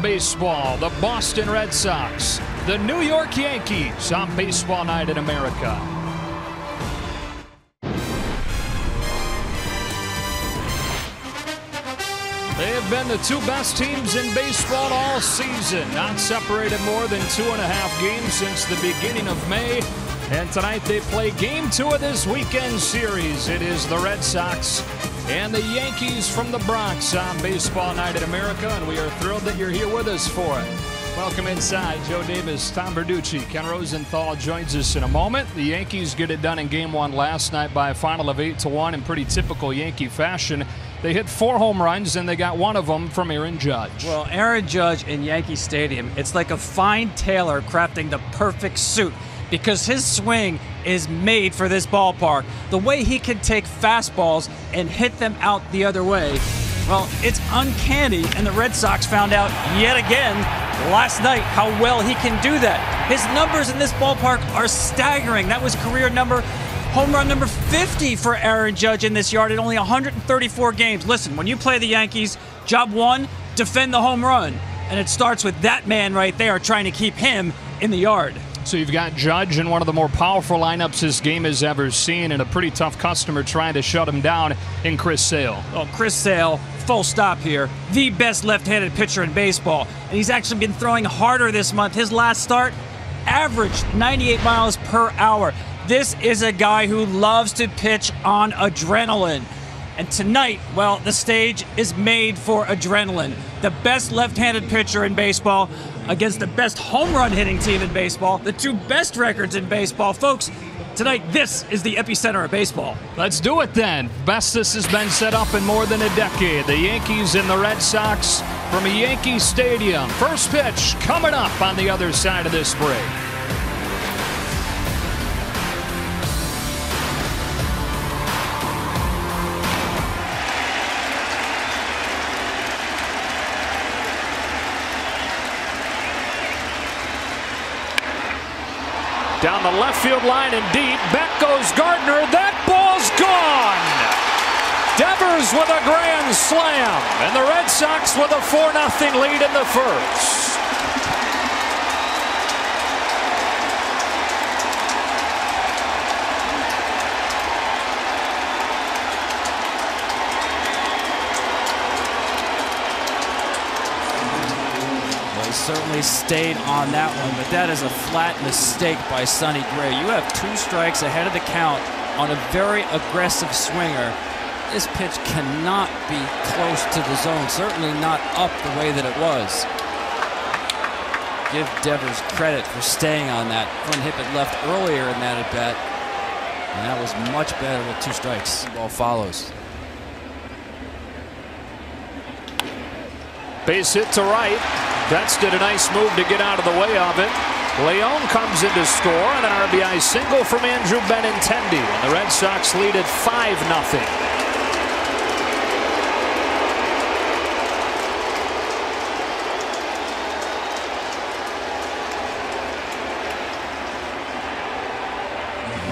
baseball, the Boston Red Sox, the New York Yankees on Baseball Night in America. They have been the two best teams in baseball all season, not separated more than 2.5 games since the beginning of May. And tonight they play Game 2 of this weekend series. It is the Red Sox and the Yankees from the Bronx on Baseball Night in America, and we are thrilled that you're here with us for it. Welcome inside. Joe Davis, Tom Verducci, Ken Rosenthal joins us in a moment. The Yankees get it done in Game 1 last night by a final of 8-1 in pretty typical Yankee fashion. They hit 4 home runs, and they got one of them from Aaron Judge. Well, Aaron Judge in Yankee Stadium, it's like a fine tailor crafting the perfect suit, because his swing is made for this ballpark. The way he can take fastballs and hit them out the other way, well, it's uncanny, and the Red Sox found out yet again last night how well he can do that. His numbers in this ballpark are staggering. That was career home run number 50 for Aaron Judge in this yard in only 134 games. Listen, when you play the Yankees, job one, defend the home run. And it starts with that man right there trying to keep him in the yard. So you've got Judge in one of the more powerful lineups this game has ever seen, and a pretty tough customer trying to shut him down in Chris Sale. Well, Chris Sale, full stop here, the best left-handed pitcher in baseball. And he's actually been throwing harder this month. His last start averaged 98 miles per hour. This is a guy who loves to pitch on adrenaline. And tonight, well, the stage is made for adrenaline. The best left-handed pitcher in baseball against the best home run hitting team in baseball, the two best records in baseball. Folks, tonight, this is the epicenter of baseball. Let's do it then. Best this has been set up in more than a decade. The Yankees and the Red Sox from a Yankee Stadium. First pitch coming up on the other side of this break. Down the left field line and deep. Back goes Gardner. That ball's gone. Devers with a grand slam. And the Red Sox with a 4-0 lead in the first. Certainly stayed on that one, but that is a flat mistake by Sonny Gray. You have 2 strikes ahead of the count on a very aggressive swinger. This pitch cannot be close to the zone, certainly not up the way that it was. Give Devers credit for staying on that. One hit it left earlier in that at-bat, and that was much better with 2 strikes. Ball follows. Base hit to right. Betts did a nice move to get out of the way of it. Leon comes in to score, and an RBI single from Andrew Benintendi. And the Red Sox lead at 5-0.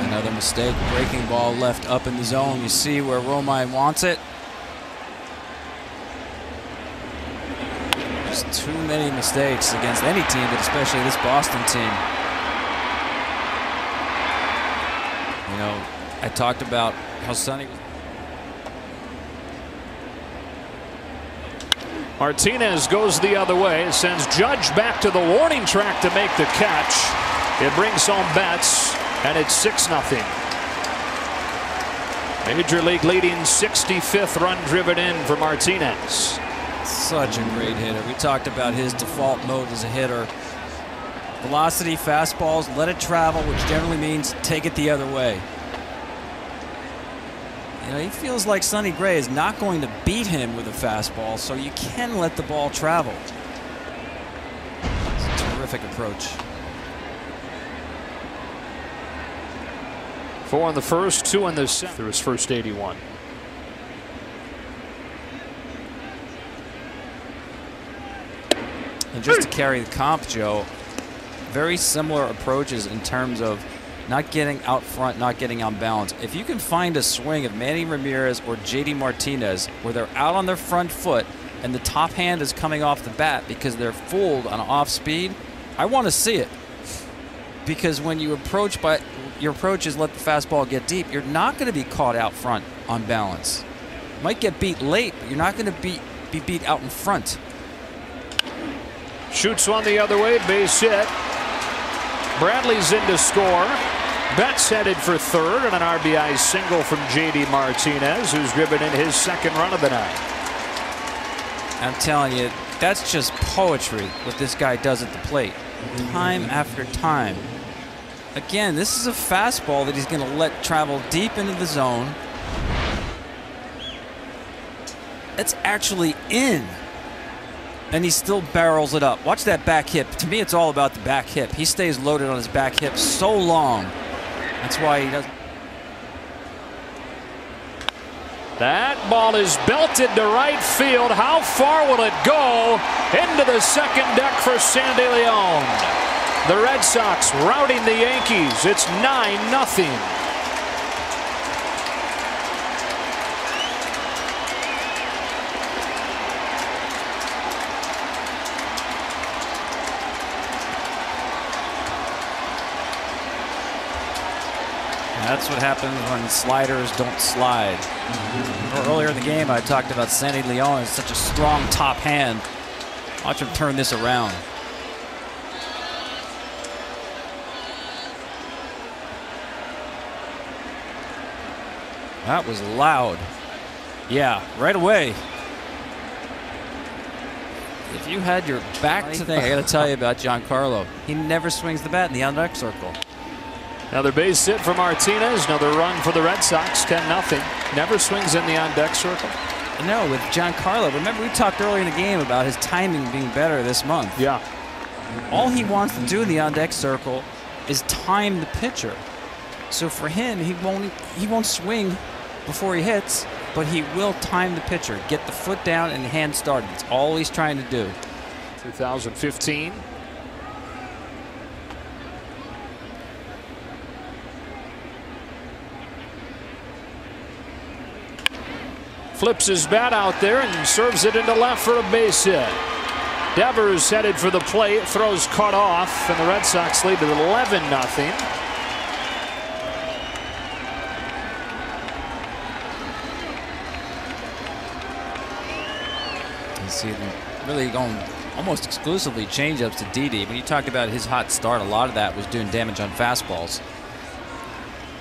Another mistake. Breaking ball left up in the zone. You see where Romine wants it. Just too many mistakes against any team, but especially this Boston team. You know, I talked about how Sonny was. Martinez goes the other way, sends Judge back to the warning track to make the catch. It brings home Betts, and it's 6-0. Major League leading 65th run driven in for Martinez. Such a great hitter. We talked about his default mode as a hitter. Velocity fastballs, let it travel, which generally means take it the other way. You know, he feels like Sonny Gray is not going to beat him with a fastball, so you can let the ball travel. It's a terrific approach. 4 in the first, 2 in the second through his first 81. And just to carry the comp, Joe, very similar approaches in terms of not getting out front, not getting on balance. If you can find a swing of Manny Ramirez or JD Martinez where they're out on their front foot and the top hand is coming off the bat because they're fooled on off speed, I want to see it. Because when you approach, your approach is let the fastball get deep, you're not going to be caught out front on balance. Might get beat late, but you're not going to be beat out in front. Shoots one the other way, base hit. Bradley's in to score. Betts headed for third, and an RBI single from J.D. Martinez, who's driven in his second run of the night. I'm telling you, that's just poetry what this guy does at the plate. Time after time. Again, this is a fastball that he's going to let travel deep into the zone. It's actually in. And he still barrels it up. Watch that back hip. To me, it's all about the back hip. He stays loaded on his back hip so long. That's why he doesn't. That ball is belted to right field. How far will it go? Into the second deck for Sandy Leon. The Red Sox routing the Yankees. It's 9-0. That's what happens when sliders don't slide. Earlier in the game, I talked about Sandy Leon as such a strong top hand. Watch him turn this around. That was loud. Yeah, right away. If you had your back to thing, I got to tell you about Giancarlo. He never swings the bat in the on-deck circle. Another base hit for Martinez. Another run for the Red Sox. 10-0. Never swings in the on-deck circle. No, with Giancarlo. Remember, we talked earlier in the game about his timing being better this month. Yeah. All he wants to do in the on-deck circle is time the pitcher. So for him, he won't swing before he hits, but he will time the pitcher, get the foot down and hand started. That's all he's trying to do. 2015. Flips his bat out there and serves it into left for a base hit. Devers headed for the plate, throws cut off, and the Red Sox lead at 11-0. You see them really going almost exclusively changeups to Didi. When you talked about his hot start, a lot of that was doing damage on fastballs.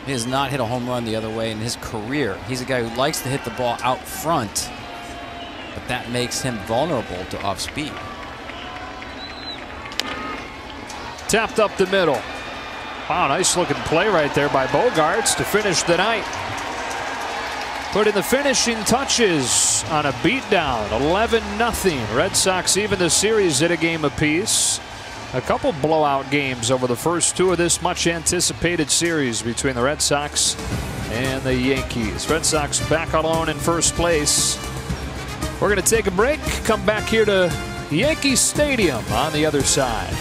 He has not hit a home run the other way in his career. He's a guy who likes to hit the ball out front, but that makes him vulnerable to off speed. Tapped up the middle. Wow, nice looking play right there by Bogaerts to finish the night. Putting the finishing touches on a beatdown. 11-0. Red Sox even the series at a game apiece. A couple blowout games over the first two of this much anticipated series between the Red Sox and the Yankees. Red Sox back alone in first place. We're going to take a break, come back here to Yankee Stadium on the other side.